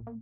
Hey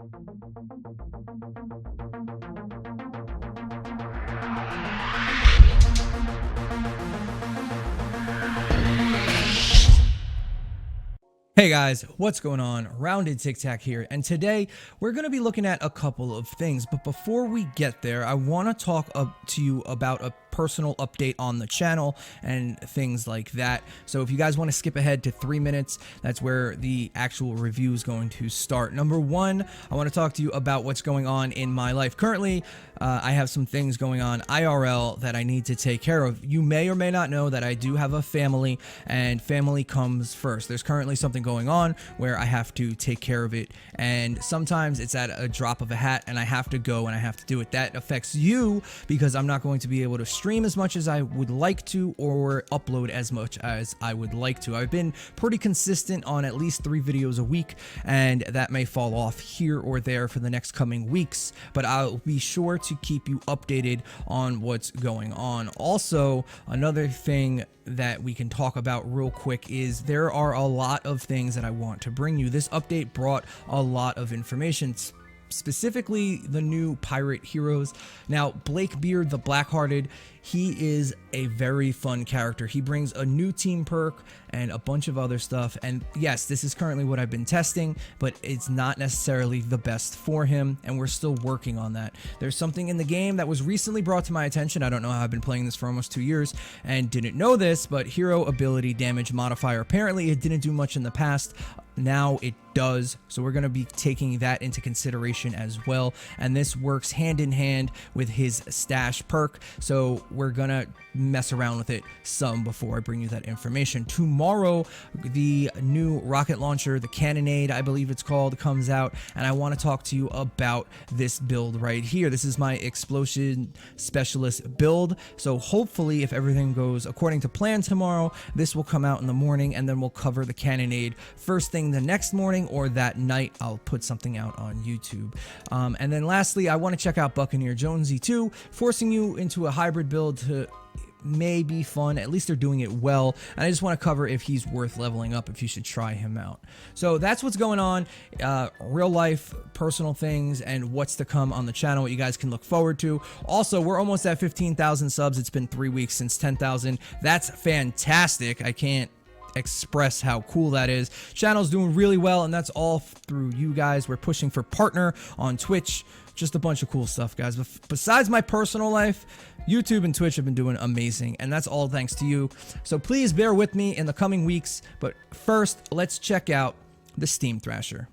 guys, what's going on? Roundedtiktak here, and today we're going to be looking at a couple of things, but before we get there, I want to talk to you about a personal update on the channel and things like that. So if you guys want to skip ahead to 3 minutes, that's where the actual review is going to start. Number one, I want to talk to you about what's going on in my life. Currently, I have some things going on IRL that I need to take care of. You may or may not know that I do have a family, and family comes first. There's currently something going on where I have to take care of it, and sometimes it's at a drop of a hat and I have to go and I have to do it. That affects you because I'm not going to be able to stream as much as I would like to or upload as much as I would like to. I've been pretty consistent on at least 3 videos a week, and that may fall off here or there for the next coming weeks, but I'll be sure to keep you updated on what's going on. Also, another thing that we can talk about real quick is there are a lot of things that I want to bring you. This update brought a lot of information, specifically the new pirate heroes. Now, Blakebeard the Blackhearted, he is a very fun character. He brings a new team perk and a bunch of other stuff, and yes, this is currently what I've been testing, but it's not necessarily the best for him, and we're still working on that. There's something in the game that was recently brought to my attention. I don't know how I've been playing this for almost 2 years and didn't know this, but hero ability damage modifier. Apparently it didn't do much in the past. Now it does, so we're going to be taking that into consideration as well, and this works hand in hand with his stash perk, so we're gonna mess around with it some before I bring you that information. Tomorrow, the new rocket launcher, the Cannonade, I believe it's called, comes out, and I want to talk to you about this build right here. This is my explosion specialist build, so hopefully if everything goes according to plan tomorrow, this will come out in the morning, and then we'll cover the Cannonade first thing the next morning, or that night I'll put something out on YouTube. And then lastly, I want to check out Buccaneer Jonesy 2, forcing you into a hybrid build to may be fun. At least they're doing it well, and I just want to cover if he's worth leveling up, if you should try him out. So that's what's going on, real life personal things and what's to come on the channel, what you guys can look forward to. Also, we're almost at 15,000 subs. It's been 3 weeks since 10,000. That's fantastic. I can't express how cool that is. Channel's doing really well, and that's all through you guys. We're pushing for partner on Twitch. Just a bunch of cool stuff, guys. But besides my personal life, YouTube and Twitch have been doing amazing, and that's all thanks to you. So please bear with me in the coming weeks. But first, let's check out the Steam Thrasher.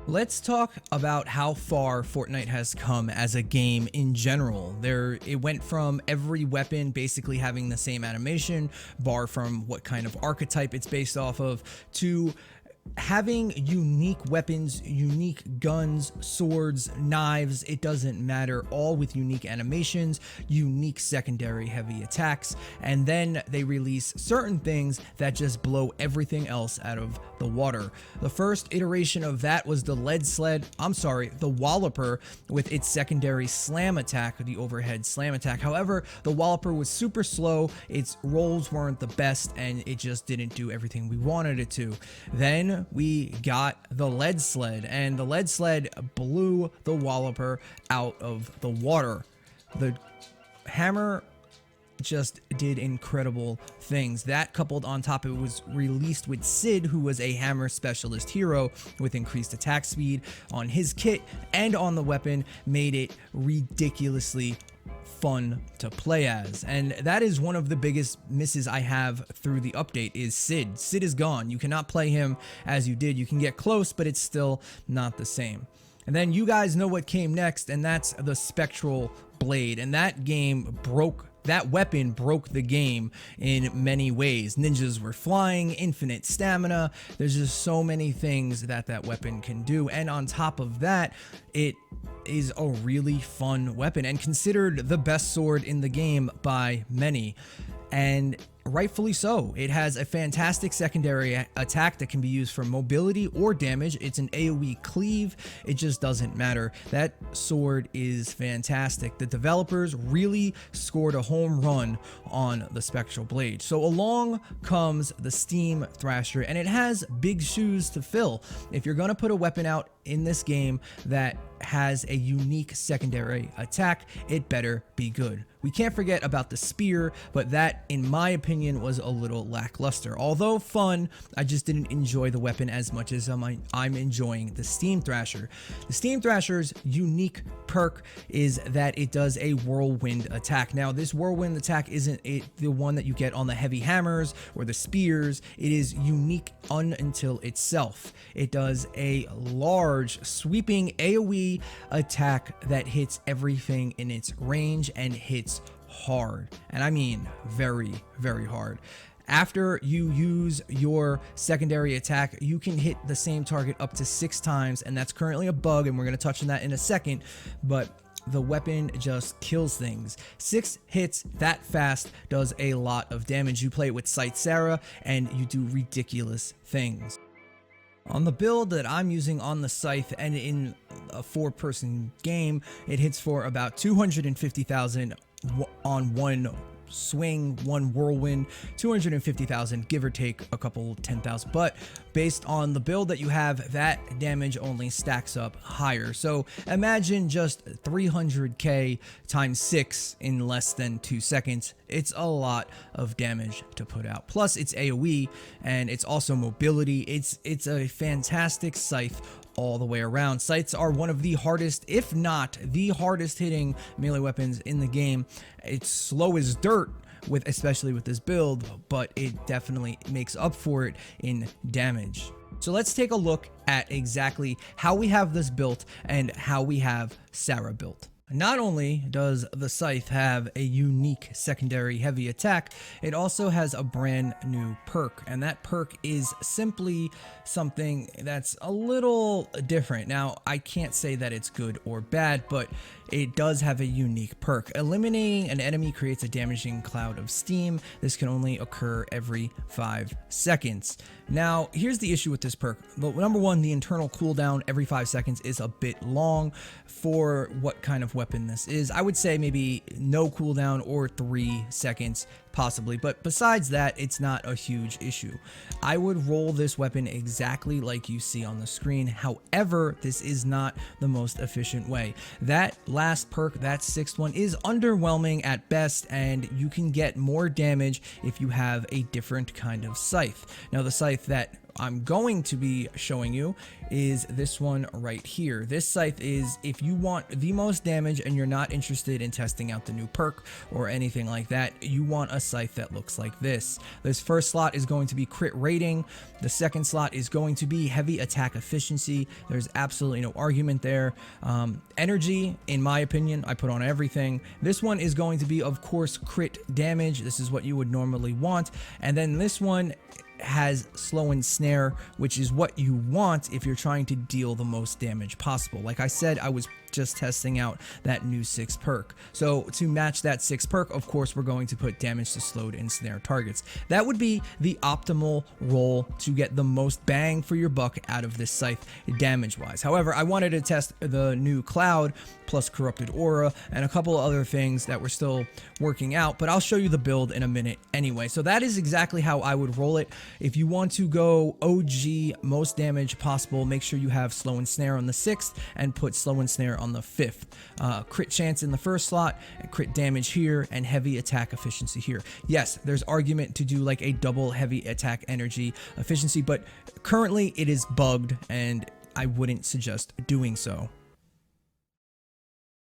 Let's talk about how far Fortnite has come as a game in general. It went from every weapon basically having the same animation, bar from what kind of archetype it's based off of, to having unique weapons, unique guns, swords, knives, it doesn't matter, all with unique animations, unique secondary heavy attacks, and then they release certain things that just blow everything else out of the water. The first iteration of that was the the Walloper with its secondary slam attack, the overhead slam attack. However, the Walloper was super slow, its rolls weren't the best, and it just didn't do everything we wanted it to. Then we got the lead sled, and the lead sled blew the Walloper out of the water. The hammer just did incredible things. That, coupled on top, it was released with Sid, who was a hammer specialist hero with increased attack speed on his kit and on the weapon, made it ridiculously fun to play as. And that is one of the biggest misses I have through the update is Sid. Sid is gone. You cannot play him as you did. You can get close, but it's still not the same. And then you guys know what came next, and that's the Spectral Blade. And that weapon broke the game in many ways. Ninjas were flying, infinite stamina. There's just so many things that weapon can do. And on top of that, it is a really fun weapon and considered the best sword in the game by many. And rightfully so. It has a fantastic secondary attack that can be used for mobility or damage. It's an AoE cleave. It just doesn't matter. That sword is fantastic. The developers really scored a home run on the Spectral Blade. So along comes the Steam Thrasher, and it has big shoes to fill. If you're going to put a weapon out in this game that has a unique secondary attack, it better be good. We can't forget about the spear, but that, in my opinion, was a little lackluster. Although fun, I just didn't enjoy the weapon as much as I'm enjoying the Steam Thrasher. The Steam Thrasher's unique perk is that it does a Whirlwind Attack. Now, this Whirlwind Attack isn't the one that you get on the heavy hammers or the spears. It is unique until itself. It does a large, sweeping AoE attack that hits everything in its range and hits hard, and I mean very, very hard. After you use your secondary attack, you can hit the same target up to 6 times, and that's currently a bug, and we're going to touch on that in a second, but the weapon just kills things. 6 hits that fast does a lot of damage. You play it with Sight Sarah and you do ridiculous things. On the build that I'm using on the Scythe and in a 4-person game, it hits for about 250,000 on one swing, one whirlwind, 250,000, give or take a couple 10,000, but based on the build that you have, that damage only stacks up higher. So imagine just 300k times 6 in less than 2 seconds. It's a lot of damage to put out. Plus it's AoE and it's also mobility. It's a fantastic scythe all the way around. Scythes are one of the hardest, if not the hardest hitting melee weapons in the game. It's slow as dirt, especially with this build, but it definitely makes up for it in damage. So let's take a look at exactly how we have this built and how we have Sarah built. Not only does the Scythe have a unique secondary heavy attack, it also has a brand new perk, and that perk is simply something that's a little different. Now, I can't say that it's good or bad, but it does have a unique perk. Eliminating an enemy creates a damaging cloud of steam. This can only occur every 5 seconds. Now, here's the issue with this perk. Number one, the internal cooldown every 5 seconds is a bit long for what kind of weapon this is. I would say maybe no cooldown or 3 seconds possibly, but besides that, it's not a huge issue. I would roll this weapon exactly like you see on the screen. However, this is not the most efficient way. That last perk, that 6th one, is underwhelming at best, and you can get more damage if you have a different kind of scythe. Now, the scythe that I'm going to be showing you is this one right here. This scythe is if you want the most damage and you're not interested in testing out the new perk or anything like that, you want a scythe that looks like this. This first slot is going to be crit rating. The second slot is going to be heavy attack efficiency. There's absolutely no argument there. Energy, in my opinion, I put on everything. This one is going to be, of course, crit damage. This is what you would normally want. And then this one has slow and snare, which is what you want if you're trying to deal the most damage possible. Like I said, I was just testing out that new 6th perk. So to match that 6th perk, of course, we're going to put damage to slowed and snare targets. That would be the optimal roll to get the most bang for your buck out of this scythe damage wise. However, I wanted to test the new cloud plus corrupted aura and a couple other things that we're still working out, but I'll show you the build in a minute anyway. So that is exactly how I would roll it. If you want to go OG most damage possible, make sure you have slow and snare on the 6th and put slow and snare on the 5th. Crit chance in the first slot, crit damage here, and heavy attack efficiency here. Yes, there's argument to do like a double heavy attack energy efficiency, but currently it is bugged and I wouldn't suggest doing so.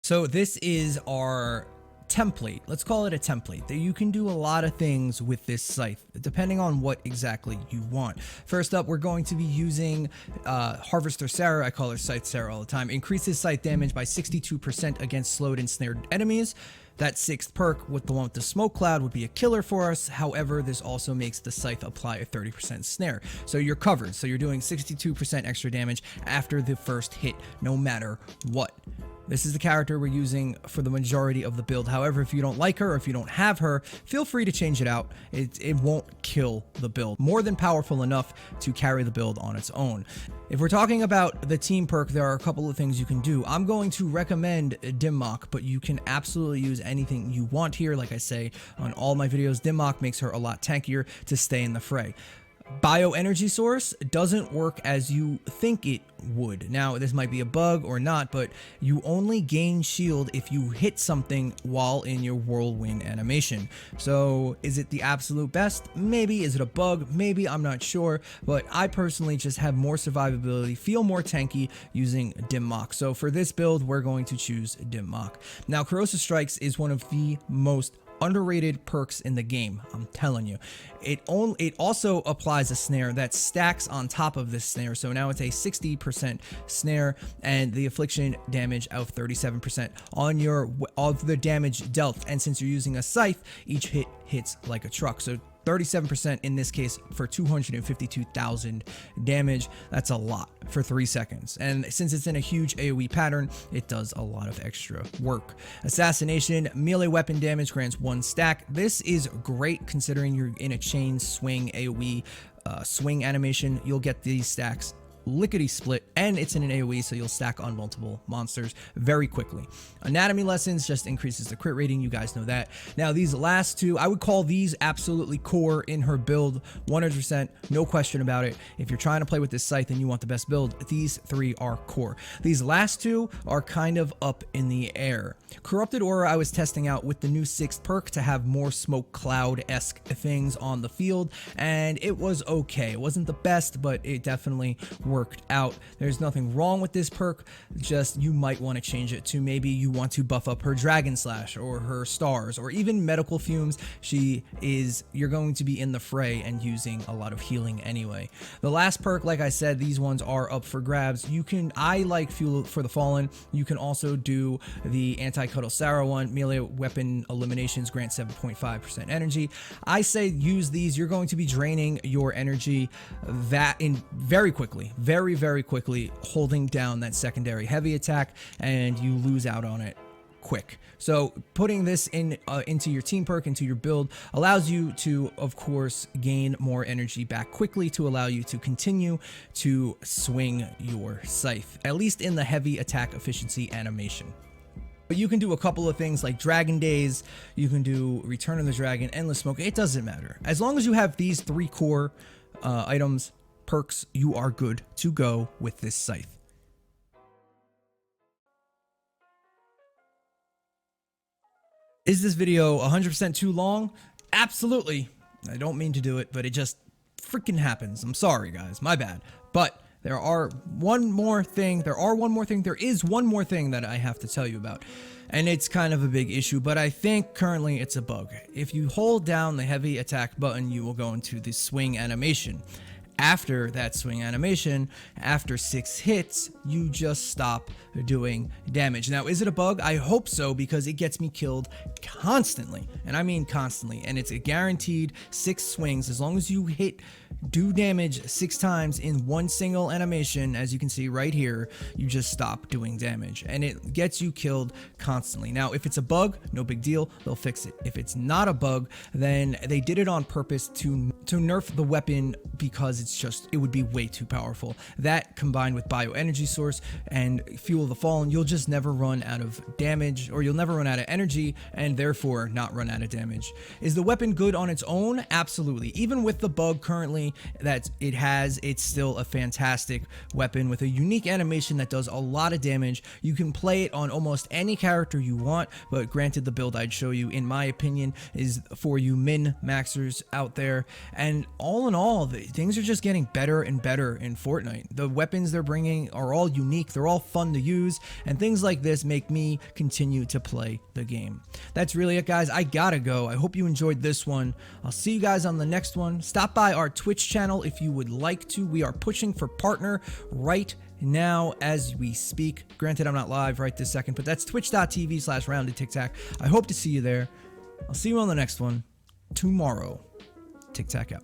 So this is our template. Let's call it a template. You can do a lot of things with this scythe depending on what exactly you want. First up, we're going to be using Harvester Sarah. I call her Scythe Sarah all the time. Increases scythe damage by 62% against slowed and snared enemies. That 6th perk with the one with the smoke cloud would be a killer for us. However, this also makes the scythe apply a 30% snare. So you're covered. So you're doing 62% extra damage after the first hit, no matter what. This is the character we're using for the majority of the build. However, if you don't like her or if you don't have her, feel free to change it out. It won't kill the build. More than powerful enough to carry the build on its own. If we're talking about the team perk, there are a couple of things you can do. I'm going to recommend Dim Mak, but you can absolutely use anything you want here. Like I say on all my videos, Dim Mak makes her a lot tankier to stay in the fray. Bioenergy source doesn't work as you think it would. Now, this might be a bug or not, but you only gain shield if you hit something while in your whirlwind animation. So is it the absolute best? Maybe. Is it a bug? Maybe. I'm not sure, but I personally just have more survivability, feel more tanky using Dim Mak. So for this build, we're going to choose Dim Mak. Now, Corrosive Strikes is one of the most underrated perks in the game. I'm telling you, it also applies a snare that stacks on top of this snare. So now it's a 60% snare and the affliction damage of 37% on your of the damage dealt. And since you're using a scythe, each hit hits like a truck. So 37% in this case for 252,000 damage. That's a lot for 3 seconds. And since it's in a huge AoE pattern, it does a lot of extra work. Assassination, melee weapon damage grants 1 stack. This is great considering you're in a chain swing AoE swing animation. You'll get these stacks lickety split, and it's in an AoE, so you'll stack on multiple monsters very quickly. Anatomy lessons just increases the crit rating. You guys know that. Now these last two, I would call these absolutely core in her build, 100%, no question about it. If you're trying to play with this scythe and you want the best build, these 3 are core. These last 2 are kind of up in the air. Corrupted Aura I was testing out with the new 6th perk to have more smoke cloud-esque things on the field, and it was okay. It wasn't the best, but it definitely worked out. There's nothing wrong with this perk, just you might want to change it to maybe you want to buff up her Dragon Slash or her stars or even medical fumes. You're going to be in the fray and using a lot of healing anyway. The last perk, like I said, these ones are up for grabs. I like Fuel for the Fallen. You can also do the Anti-Cuddle Sarah one. Melee weapon eliminations grant 7.5% energy. I say use these. You're going to be draining your energy very quickly, very quickly, holding down that secondary heavy attack, and you lose out on it quick. So putting this into your team perk, into your build, allows you to, of course, gain more energy back quickly to allow you to continue to swing your scythe, at least in the heavy attack efficiency animation. But you can do a couple of things like Dragon Days, you can do Return of the Dragon, Endless Smoke, it doesn't matter. As long as you have these 3 core items, perks, you are good to go with this scythe. Is this video 100% too long? Absolutely. I don't mean to do it, but it just freaking happens. I'm sorry, guys. My bad. But there is one more thing that I have to tell you about. And it's kind of a big issue, but I think currently it's a bug. If you hold down the heavy attack button, you will go into the swing animation. After that swing animation, after 6 hits, you just stop doing damage. Now, is it a bug? I hope so, because it gets me killed constantly, and I mean constantly, and it's a guaranteed 6 swings. As long as you do damage 6 times in one single animation, as you can see right here, you just stop doing damage, and it gets you killed constantly. Now, if it's a bug, no big deal, they'll fix it. If it's not a bug, then they did it on purpose to nerf the weapon, because it would be way too powerful. That combined with Bioenergy Source and Fuel of the Fallen, you'll just never run out of damage, or you'll never run out of energy, and therefore not run out of damage. Is the weapon good on its own? Absolutely. Even with the bug currently that it's still a fantastic weapon with a unique animation that does a lot of damage. You can play it on almost any character you want, but granted, the build I'd show you, in my opinion, is for you min-maxers out there. And all in all, things are just getting better and better in Fortnite. The weapons they're bringing are all unique, they're all fun to use, and things like this make me continue to play the game. That's really it, guys. I gotta go. I hope you enjoyed this one. I'll see you guys on the next one. Stop by our Twitch channel if you would like to. We are pushing for partner right now as we speak. Granted, I'm not live right this second, but that's twitch.tv/Roundedtiktak. I hope to see you there. I'll see you on the next one tomorrow. TikTak out.